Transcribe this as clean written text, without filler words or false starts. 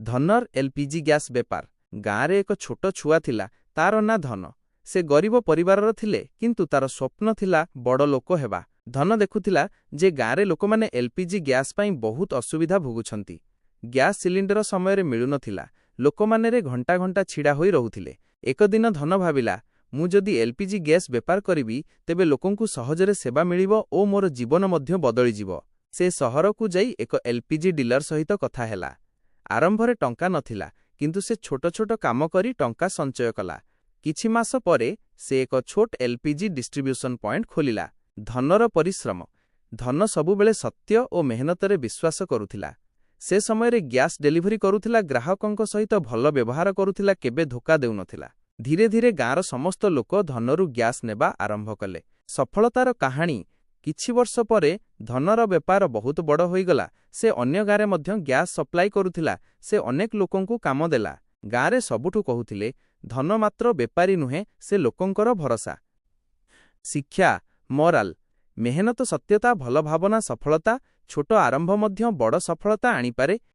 ଧନର LPG gas ବେପାର। ଗାଁରେ ଏକ ଛୋଟ ଛୁଆ ଥିଲା, ତାର ନାଁ ଧନ। ସେ ଗରିବ ପରିବାରର ଥିଲେ, କିନ୍ତୁ ତାର ସ୍ୱପ୍ନ ଥିଲା ବଡ଼ ଲୋକ ହେବା। ଧନ ଦେଖୁଥିଲା ଯେ ଗାଁରେ ଲୋକମାନେ ଏଲପିଜି ଗ୍ୟାସ୍ ପାଇଁ ବହୁତ ଅସୁବିଧା ଭୋଗୁଛନ୍ତି। ଗ୍ୟାସ୍ ସିଲିଣ୍ଡର ସମୟରେ ମିଳୁନଥିଲା, ଲୋକମାନେ ଘଣ୍ଟା ଘଣ୍ଟା ଛିଡ଼ା ହୋଇ ରହୁଥିଲେ। ଏକ ଦିନ ଧନ ଭାବିଲା, ମୁଁ ଯଦି ଏଲପିଜି ଗ୍ୟାସ୍ ବେପାର କରିବି, ତେବେ ଲୋକଙ୍କୁ ସହଜରେ ସେବା ମିଳିବ ଓ ମୋର ଜୀବନ ମଧ୍ୟ ବଦଳିଯିବ। ସେ ସହରକୁ ଯାଇ ଏକ ଏଲପିଜି ଡିଲର ସହିତ କଥା ହେଲା। ଆରମ୍ଭରେ ଟଙ୍କା ନଥିଲା, କିନ୍ତୁ ସେ ଛୋଟ ଛୋଟ କାମ କରି ଟଙ୍କା ସଞ୍ଚୟ କଲା। କିଛି ମାସ ପରେ ସେ ଏକ ଛୋଟ ଏଲପିଜି ଡିଷ୍ଟ୍ରିବ୍ୟୁସନ ପଏଣ୍ଟ ଖୋଲିଲା। ଧନର ପରିଶ୍ରମ। ଧନ ସବୁବେଳେ ସତ୍ୟ ଓ ମେହନତରେ ବିଶ୍ୱାସ କରୁଥିଲା। ସେ ସମୟରେ ଗ୍ୟାସ୍ ଡେଲିଭରି କରୁଥିଲା, ଗ୍ରାହକଙ୍କ ସହିତ ଭଲ ବ୍ୟବହାର କରୁଥିଲା, କେବେ ଧୋକା ଦେଉନଥିଲା। ଧୀରେ ଧୀରେ ଗାଁର ସମସ୍ତ ଲୋକ ଧନରୁ ଗ୍ୟାସ୍ ନେବା ଆରମ୍ଭ କଲେ। ସଫଳତାର କାହାଣୀ। କିଛି ବର୍ଷ ପରେ ଧନର ବେପାର ବହୁତ ବଡ଼ ହୋଇଗଲା। ସେ ଅନ୍ୟ ଗାଁରେ ମଧ୍ୟ ଗ୍ୟାସ୍ ସପ୍ଲାଇ କରୁଥିଲା। ସେ ଅନେକ ଲୋକଙ୍କୁ କାମ ଦେଲା। ଗାଁରେ ସବୁଠୁ କହୁଥିଲେ, ଧନ ମାତ୍ର ବେପାରୀ ନୁହେଁ, ସେ ଲୋକଙ୍କର ଭରସା। ଶିକ୍ଷା ମୋରାଲ। ମେହନତ, ସତ୍ୟତା, ଭଲ ଭାବନା, ସଫଳତା। ଛୋଟ ଆରମ୍ଭ ମଧ୍ୟ ବଡ଼ ସଫଳତା ଆଣିପାରେ।